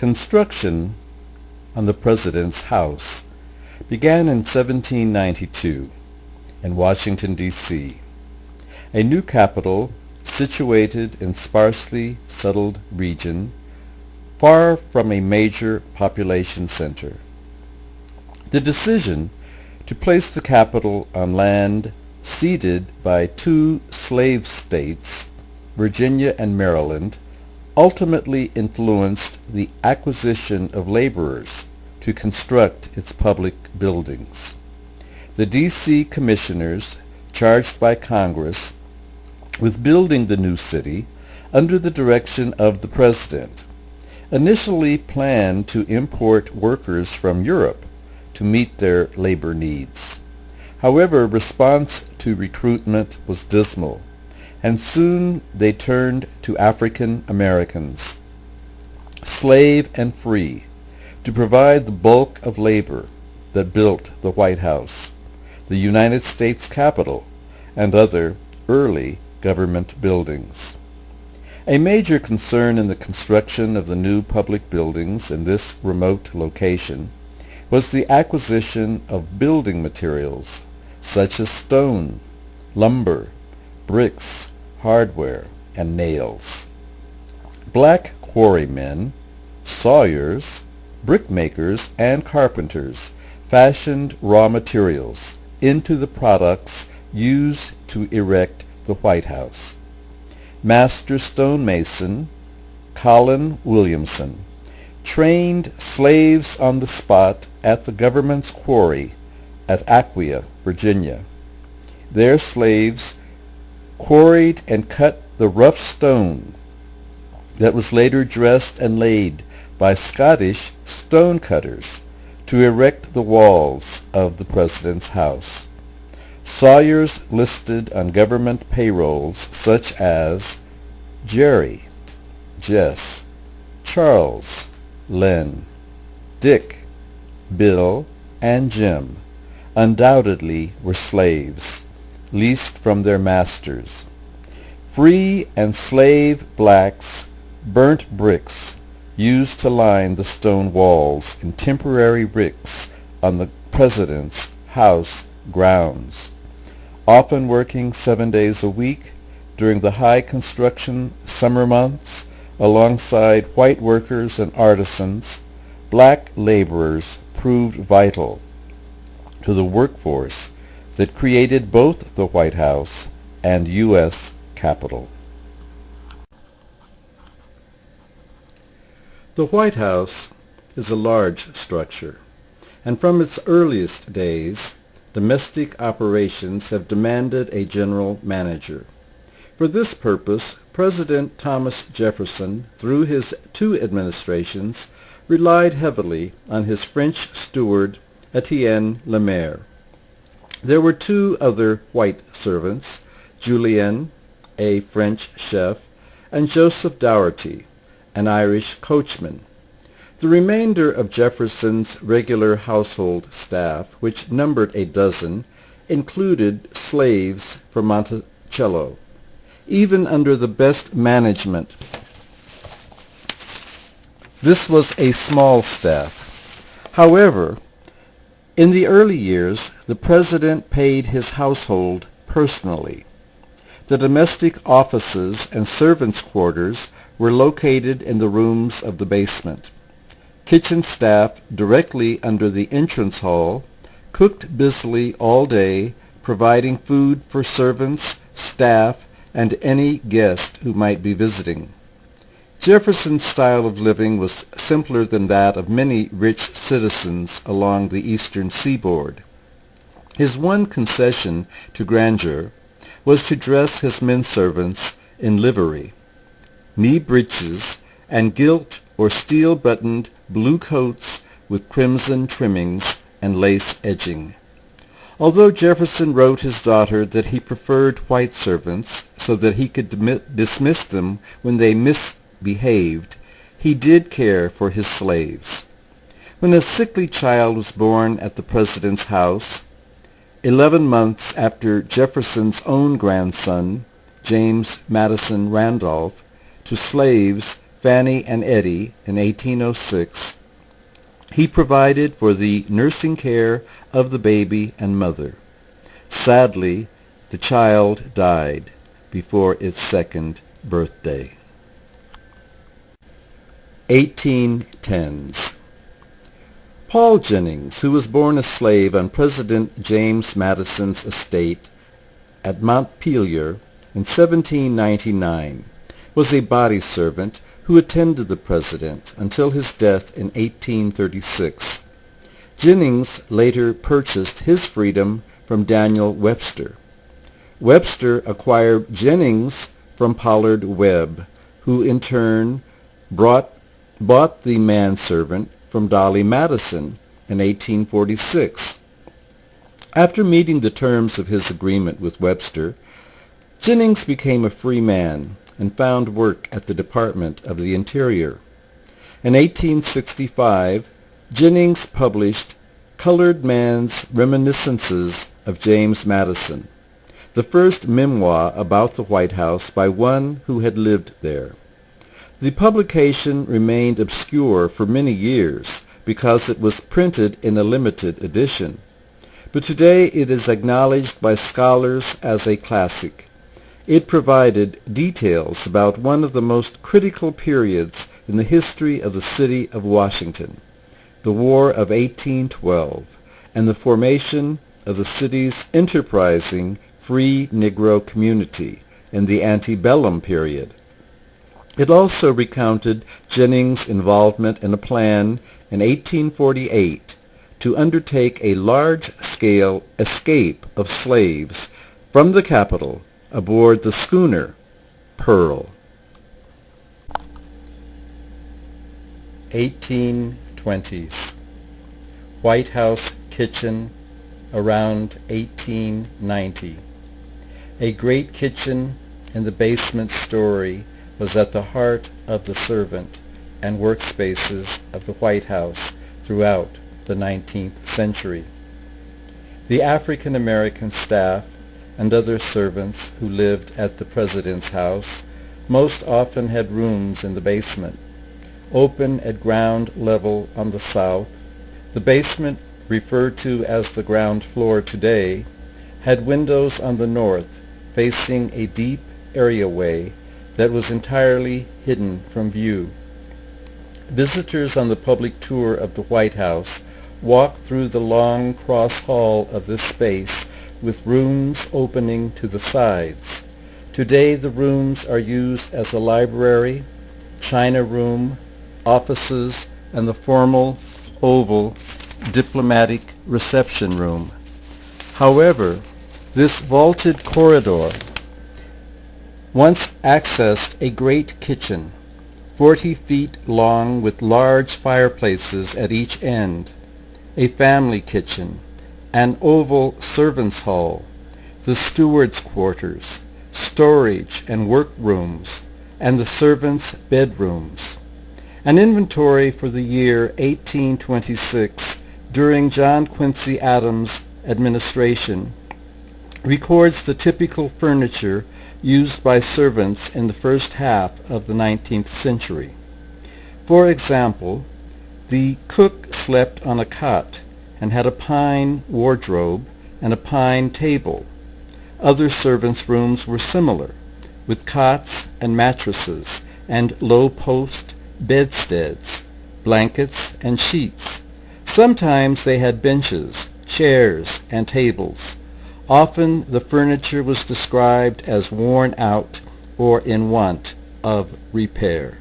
Construction on the President's house began in 1792 in Washington, D.C., a new capital situated in sparsely settled region far from a major population center. The decision to place the capital on land ceded by two slave states, Virginia and Maryland, ultimately influenced the acquisition of laborers to construct its public buildings. The D.C. commissioners, charged by Congress with building the new city under the direction of the President, initially planned to import workers from Europe to meet their labor needs. However, response to recruitment was dismal, and soon they turned to African Americans, slave and free, to provide the bulk of labor that built the White House, the United States Capitol, and other early government buildings. A major concern in the construction of the new public buildings in this remote location was the acquisition of building materials such as stone, lumber, bricks, hardware, and nails. Black quarrymen, sawyers, brickmakers, and carpenters fashioned raw materials into the products used to erect the White House. Master stonemason Colin Williamson trained slaves on the spot at the government's quarry at Aquia, Virginia. Their slaves quarried and cut the rough stone that was later dressed and laid by Scottish stone cutters to erect the walls of the President's house. Sawyers listed on government payrolls such as Jerry, Jess, Charles, Len, Dick, Bill, and Jim undoubtedly were slaves, leased from their masters. Free and slave blacks burnt bricks used to line the stone walls in temporary ricks on the President's house grounds, often working 7 days a week during the high construction summer months alongside white workers and artisans. Black laborers proved vital to the workforce that created both the White House and U.S. Capitol. The White House is a large structure, and from its earliest days, domestic operations have demanded a general manager. For this purpose, President Thomas Jefferson, through his two administrations, relied heavily on his French steward, Etienne Le Maire. There were two other white servants, Julien, a French chef, and Joseph Dougherty, an Irish coachman. The remainder of Jefferson's regular household staff, which numbered a dozen, included slaves from Monticello. Even under the best management, this was a small staff. However, in the early years, the President paid his household personally. The domestic offices and servants' quarters were located in the rooms of the basement. Kitchen staff directly under the entrance hall cooked busily all day, providing food for servants, staff, and any guest who might be visiting. Jefferson's style of living was simpler than that of many rich citizens along the eastern seaboard. His one concession to grandeur was to dress his men servants in livery, knee breeches, and gilt or steel-buttoned blue coats with crimson trimmings and lace edging. Although Jefferson wrote his daughter that he preferred white servants so that he could dismiss them when they misbehaved, he did care for his slaves. When a sickly child was born at the President's house, 11 months after Jefferson's own grandson, James Madison Randolph, to slaves Fanny and Eddie in 1806, he provided for the nursing care of the baby and mother. Sadly, the child died before its second birthday. 1810s. Paul Jennings, who was born a slave on President James Madison's estate at Montpelier in 1799, was a body servant who attended the president until his death in 1836. Jennings later purchased his freedom from Daniel Webster. Webster acquired Jennings from Pollard Webb, who in turn bought the manservant from Dolly Madison in 1846. After meeting the terms of his agreement with Webster, Jennings became a free man and found work at the Department of the Interior. In 1865, Jennings published Colored Man's Reminiscences of James Madison, the first memoir about the White House by one who had lived there. The publication remained obscure for many years because it was printed in a limited edition, but today it is acknowledged by scholars as a classic. It provided details about one of the most critical periods in the history of the city of Washington, the War of 1812, and the formation of the city's enterprising free Negro community in the antebellum period. It also recounted Jennings' involvement in a plan in 1848 to undertake a large-scale escape of slaves from the capital aboard the schooner Pearl. 1820s. White House kitchen around 1890. A great kitchen in the basement story was at the heart of the servant and workspaces of the White House throughout the 19th century. The African American staff and other servants who lived at the president's house most often had rooms in the basement, open at ground level on the south. The basement, referred to as the ground floor today, had windows on the north facing a deep areaway that was entirely hidden from view. Visitors on the public tour of the White House walked through the long cross hall of this space with rooms opening to the sides. Today the rooms are used as a library, china room, offices, and the formal oval diplomatic reception room. However, this vaulted corridor once accessed a great kitchen, 40 feet long with large fireplaces at each end, a family kitchen, an oval servants' hall, the steward's quarters, storage and workrooms, and the servants' bedrooms. An inventory for the year 1826 during John Quincy Adams' administration records the typical furniture used by servants in the first half of the 19th century. For example, the cook slept on a cot and had a pine wardrobe and a pine table. Other servants' rooms were similar, with cots and mattresses and low-post bedsteads, blankets, and sheets. Sometimes they had benches, chairs, and tables. Often the furniture was described as worn out or in want of repair.